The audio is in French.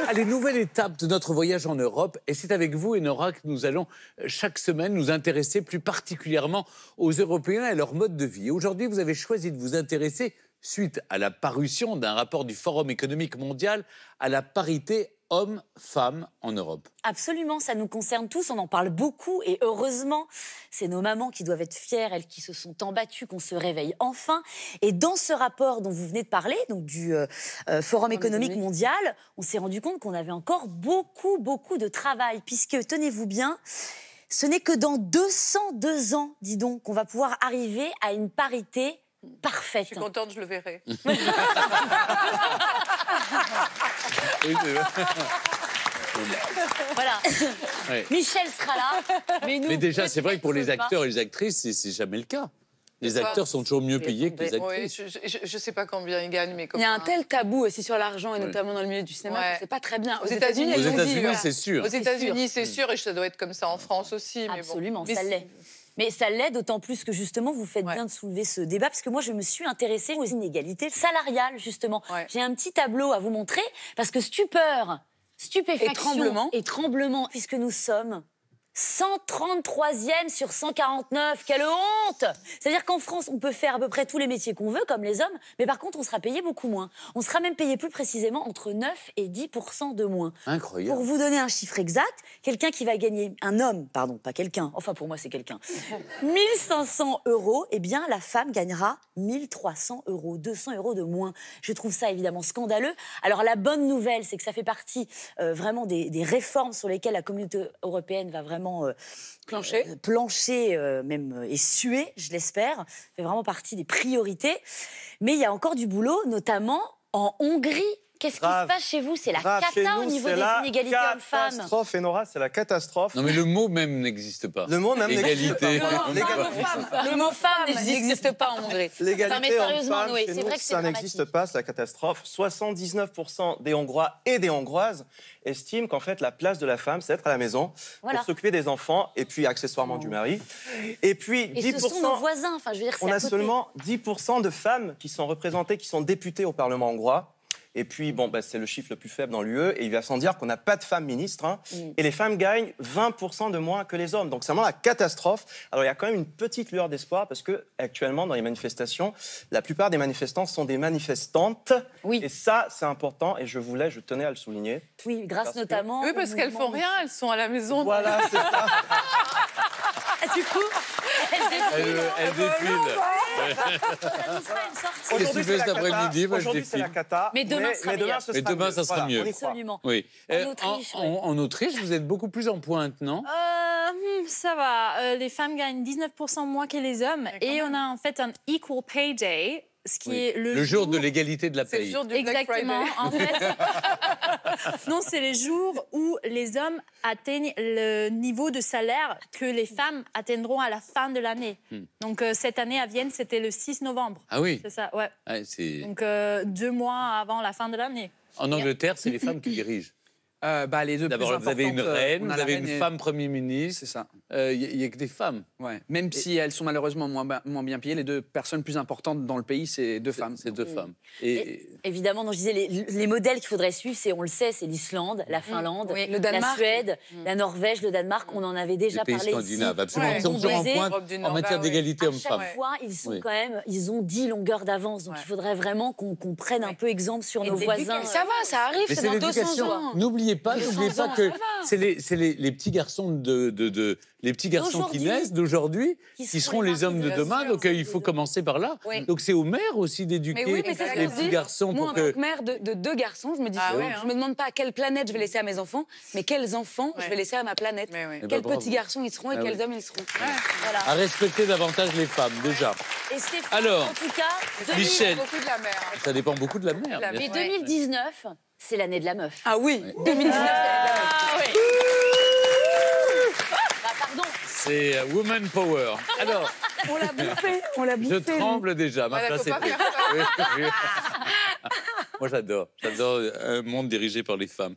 Allez, nouvelle étape de notre voyage en Europe. Et c'est avec vous, Enora, que nous allons chaque semaine nous intéresser plus particulièrement aux Européens et leur mode de vie. Aujourd'hui, vous avez choisi de vous intéresser, suite à la parution d'un rapport du Forum économique mondial, à la parité hommes-femmes en Europe. Absolument, ça nous concerne tous, on en parle beaucoup et heureusement, c'est nos mamans qui doivent être fières, elles qui se sont tant battues, qu'on se réveille enfin. Et dans ce rapport dont vous venez de parler, donc du Forum économique mondial, on s'est rendu compte qu'on avait encore beaucoup de travail, puisque, tenez-vous bien, ce n'est que dans 202 ans, dis donc, qu'on va pouvoir arriver à une parité parfaite. Je suis contente, je le verrai. Oui, c'est vrai. Voilà. Ouais. Michel sera là. Mais déjà, c'est vrai que pour les acteurs et les actrices, c'est jamais le cas. Les acteurs sont toujours mieux payés que les actrices. Oui, je sais pas combien ils gagnent, mais il y a un tel tabou aussi sur l'argent, et notamment dans le milieu du cinéma, que c'est pas très bien. Aux États-Unis, c'est sûr. Aux États-Unis, c'est sûr, et ça doit être comme ça en France aussi. Absolument, mais ça l'est. Mais ça l'est d'autant plus que justement, vous faites bien de soulever ce débat, parce que moi, je me suis intéressée aux inégalités salariales, justement. J'ai un petit tableau à vous montrer, parce que stupeur, stupéfaction et tremblement, puisque nous sommes 133e sur 149, quelle honte! C'est-à-dire qu'en France, on peut faire à peu près tous les métiers qu'on veut, comme les hommes, mais par contre, on sera payé beaucoup moins. On sera même payé plus précisément entre 9 et 10% de moins. Incroyable. Pour vous donner un chiffre exact, quelqu'un qui va gagner, un homme, pardon, pas quelqu'un, enfin pour moi c'est quelqu'un, 1 500 €, eh bien la femme gagnera 1 300 €, 200 € de moins. Je trouve ça évidemment scandaleux. Alors la bonne nouvelle, c'est que ça fait partie vraiment des réformes sur lesquelles la communauté européenne va vraiment plancher même et suer, je l'espère. Ça fait vraiment partie des priorités. Mais il y a encore du boulot, notamment en Hongrie. Qu'est-ce qui se passe chez vous? C'est la cata au niveau des inégalités hommes-femmes. C'est la catastrophe, Enora, c'est la catastrophe. Non, mais le mot même n'existe pas. Le mot même n'existe pas. Le mot femme n'existe pas en Hongrie. L'égalité homme-femme, Noé, chez c'est nous, vrai que c'est ça n'existe pas, c'est la catastrophe. 79% des Hongrois et des Hongroises estiment qu'en fait, la place de la femme, c'est d'être à la maison, pour s'occuper des enfants et puis accessoirement du mari. Et puis, 10%... Et ce sont nos voisins, enfin, je veux dire, c'est à côté. On a seulement 10% de femmes qui sont représentées, qui sont députées au Parlement hongrois. Et puis, bon, c'est le chiffre le plus faible dans l'UE. Et il va sans dire qu'on n'a pas de femmes ministres. Et les femmes gagnent 20% de moins que les hommes. Donc, c'est vraiment la catastrophe. Alors, il y a quand même une petite lueur d'espoir parce que, actuellement, dans les manifestations, la plupart des manifestants sont des manifestantes. Oui. Et ça, c'est important. Et je tenais à le souligner. Oui, grâce notamment... Oui, parce qu'elles font rien. Elles sont à la maison. Voilà, c'est ça. Du coup, Elle défile. ça nous fera une sortie. Aujourd'hui, c'est l'après-midi, aujourd'hui, c'est la cata. Mais demain, ça sera mieux. Absolument. Oui. En Autriche, en Autriche, vous êtes beaucoup plus en pointe, non? Ça va. Les femmes gagnent 19% moins que les hommes. Et on a en fait un Equal Pay Day. Ce qui est le jour de l'égalité de la paye. C'est le jour du Exactement. Black En fait, non, c'est les jours où les hommes atteignent le niveau de salaire que les femmes atteindront à la fin de l'année. Donc cette année à Vienne, c'était le 6 novembre. Ah oui. C'est ça, ouais. Donc 2 mois avant la fin de l'année. En Angleterre, c'est les femmes qui dirigent. Les deux D'abord, vous avez une reine, vous avez une femme Premier ministre. C'est ça. Il n'y a que des femmes. Ouais. Même si elles sont malheureusement moins bien payées, les deux personnes plus importantes dans le pays, c'est deux femmes. C'est deux femmes. Et évidemment, je disais, les modèles qu'il faudrait suivre, on le sait, c'est l'Islande, la Finlande, la Suède, la Norvège, le Danemark. On en avait déjà parlé ici. Absolument. Ils sont toujours en pointe en matière d'égalité homme-femme. À chaque fois, ils ont 10 longueurs d'avance. Donc il faudrait vraiment qu'on prenne un peu exemple sur nos voisins. Ça va, ça arrive, c'est dans 200 ans. N'oubliez pas que c'est les petits garçons les petits garçons qui naissent d'aujourd'hui qui seront les hommes de demain. Donc il faut commencer par là. Donc c'est aux mères aussi d'éduquer les petits garçons. Moi, en tant que mère de 2 garçons, je me dis, je me demande pas quelle planète je vais laisser à mes enfants, mais quels enfants je vais laisser à ma planète. Quels petits garçons ils seront et quels hommes ils seront. À respecter davantage les femmes déjà. Et Stéphane, alors, en tout cas, Michel, beaucoup de la mère. Ça dépend beaucoup de la mère. Mais 2019, c'est l'année de la meuf. Ah oui, 2019, c'est la meuf. Pardon. C'est Woman Power. Alors, on l'a bouffé. Je tremble déjà. Ma place est prise. Moi, j'adore un monde dirigé par les femmes.